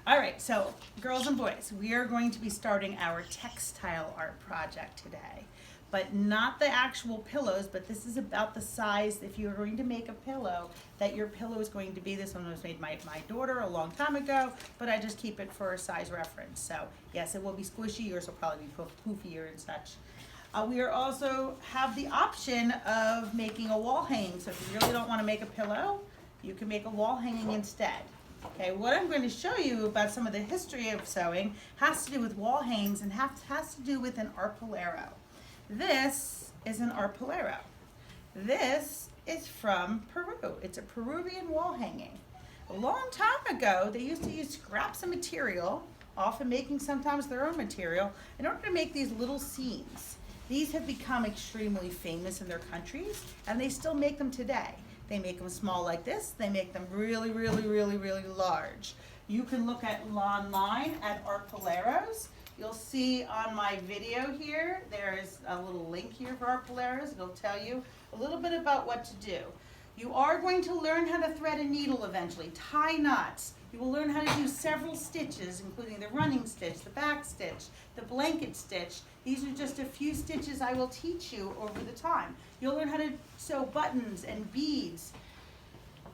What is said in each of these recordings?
All right, so girls and boys, we are going to be starting our textile art project today. But not the actual pillows, but this is about the size, if you're going to make a pillow, that your pillow is going to be. This one was made by my daughter a long time ago, but I just keep it for a size reference. So yes, it will be squishy, yours will probably be poofier and such. We are also have the option of making a wall hanging. So if you really don't want to make a pillow, you can make a wall hanging instead. Okay, what I'm going to show you about some of the history of sewing has to do with wall hangings and has to do with an arpillera. This is an arpillera. This is from Peru. It's a Peruvian wall hanging. A long time ago, they used to use scraps of material, often making sometimes their own material, in order to make these little scenes. These have become extremely famous in their countries, and they still make them today. They make them small like this. They make them really, really, really, really large. You can look at online at arpilleros. You'll see on my video here, there's a little link here for arpilleros. It'll tell you a little bit about what to do. You are going to learn how to thread a needle eventually, tie knots. You will learn how to do several stitches, including the running stitch, the back stitch, the blanket stitch. These are just a few stitches I will teach you over the time. You'll learn how to sew buttons and beads.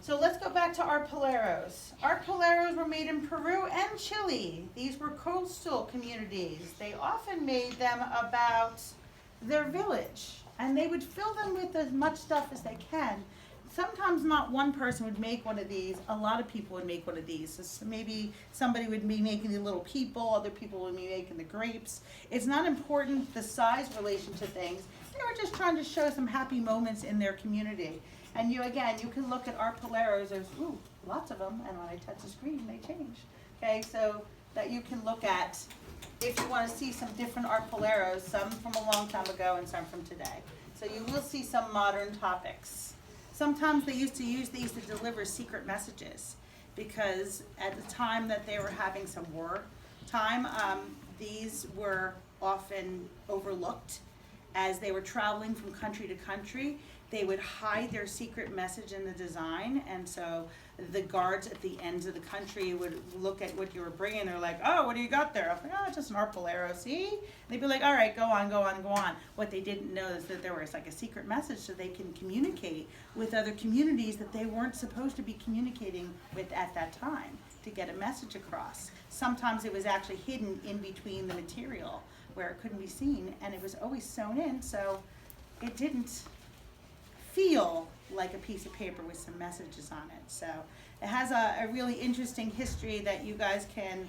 So let's go back to arpilleros. Arpilleros were made in Peru and Chile. These were coastal communities. They often made them about their village, and they would fill them with as much stuff as they can. Sometimes not one person would make one of these. A lot of people would make one of these. So maybe somebody would be making the little people, other people would be making the grapes. It's not important the size relation to things. They were just trying to show some happy moments in their community. And you can look at arpilleros. There's lots of them, and when I touch the screen, they change. Okay, so that you can look at if you want to see some different arpilleros, some from a long time ago and some from today. So you will see some modern topics. Sometimes they used to use these to deliver secret messages because at the time that they were having some war time, these were often overlooked. As they were traveling from country to country, they would hide their secret message in the design, and so the guards at the ends of the country would look at what you were bringing. They're like, "Oh, what do you got there?" I was like, "Oh, it's just an arpillero, see?" And they'd be like, "All right, go on, go on, go on." What they didn't know is that there was like a secret message so they can communicate with other communities that they weren't supposed to be communicating with at that time to get a message across. Sometimes it was actually hidden in between the material where it couldn't be seen, and it was always sewn in, so it didn't feel like a piece of paper with some messages on it. So it has a really interesting history that you guys can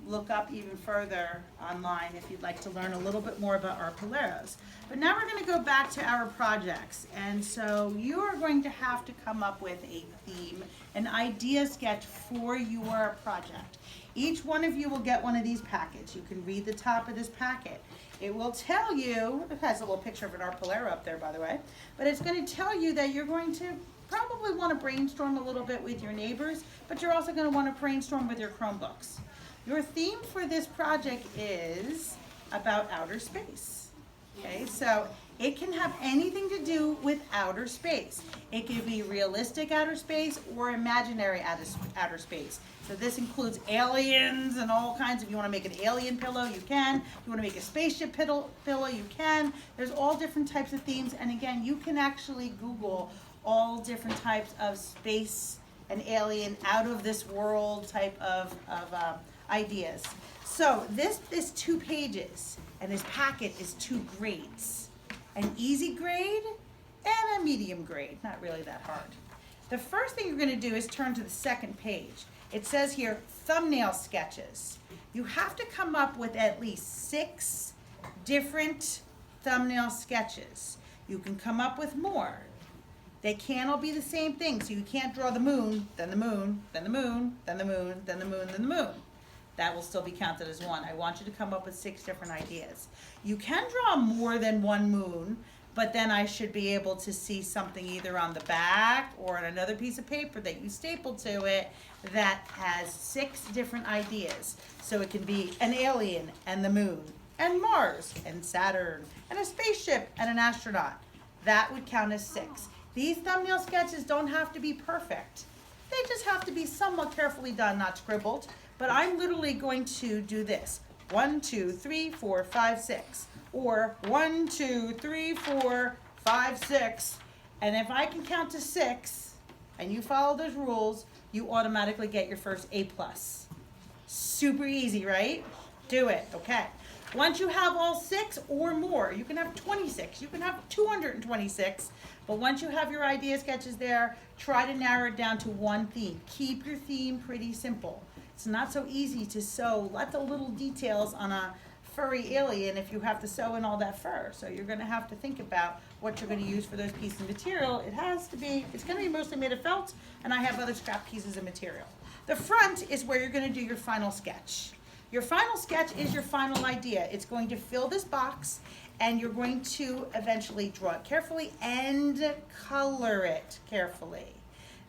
look up even further online if you'd like to learn a little bit more about arpilleros. But now we're going to go back to our projects, and so you are going to have to come up with a theme, an idea sketch for your project. Each one of you will get one of these packets. You can read the top of this packet. It will tell you, it has a little picture of an arpillera up there, by the way, but it's going to tell you that you're going to probably want to brainstorm a little bit with your neighbors, but you're also going to want to brainstorm with your Chromebooks. Your theme for this project is about outer space. Okay, so it can have anything to do with outer space. It could be realistic outer space or imaginary outer space. So this includes aliens and all kinds. If you want to make an alien pillow, you can. If you want to make a spaceship pillow, you can. There's all different types of themes. And again, you can actually Google all different types of space and alien, out of this world type of ideas. So this is 2 pages, and this packet is 2 grades. An easy grade and a medium grade, not really that hard. The first thing you're going to do is turn to the second page. It says here, thumbnail sketches. You have to come up with at least 6 different thumbnail sketches. You can come up with more. They can't all be the same thing, so you can't draw the moon, then the moon, then the moon, then the moon, then the moon, then the moon. That will still be counted as one. I want you to come up with 6 different ideas. You can draw more than one moon, but then I should be able to see something either on the back or on another piece of paper that you staple to it that has 6 different ideas. So it can be an alien and the moon, and Mars and Saturn, and a spaceship and an astronaut. That would count as 6. These thumbnail sketches don't have to be perfect. They just have to be somewhat carefully done, not scribbled. But I'm literally going to do this. 1, 2, 3, 4, 5, 6. Or 1, 2, 3, 4, 5, 6. And if I can count to 6, and you follow those rules, you automatically get your first A+. Super easy, right? Do it, okay. Once you have all 6 or more, you can have 26, you can have 226, but once you have your idea sketches there, try to narrow it down to one theme. Keep your theme pretty simple. It's not so easy to sew lots of little details on a furry alien if you have to sew in all that fur. So you're gonna have to think about what you're gonna use for those pieces of material. It's gonna be mostly made of felt, and I have other scrap pieces of material. The front is where you're gonna do your final sketch. Your final sketch is your final idea. It's going to fill this box, and you're going to eventually draw it carefully and color it carefully.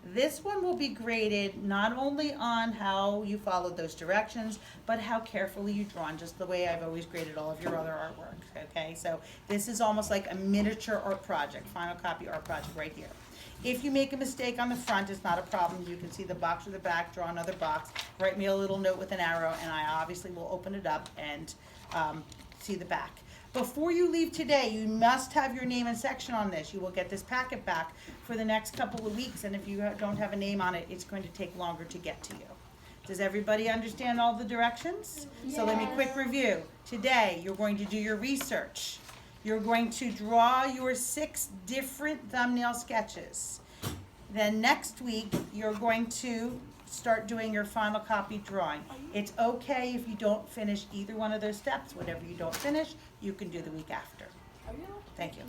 This one will be graded not only on how you followed those directions, but how carefully you drawn, just the way I've always graded all of your other artwork, okay? So this is almost like a miniature art project, final copy art project right here. If you make a mistake on the front, it's not a problem. You can see the box or the back, draw another box, write me a little note with an arrow, and I obviously will open it up and see the back. Before you leave today, you must have your name and section on this. You will get this packet back for the next couple of weeks, and if you don't have a name on it, it's going to take longer to get to you. Does everybody understand all the directions? Yes. So let me quick review. Today, you're going to do your research. You're going to draw your 6 different thumbnail sketches. Then next week, you're going to start doing your final copy drawing. It's okay if you don't finish either one of those steps. Whatever you don't finish, you can do the week after. Thank you.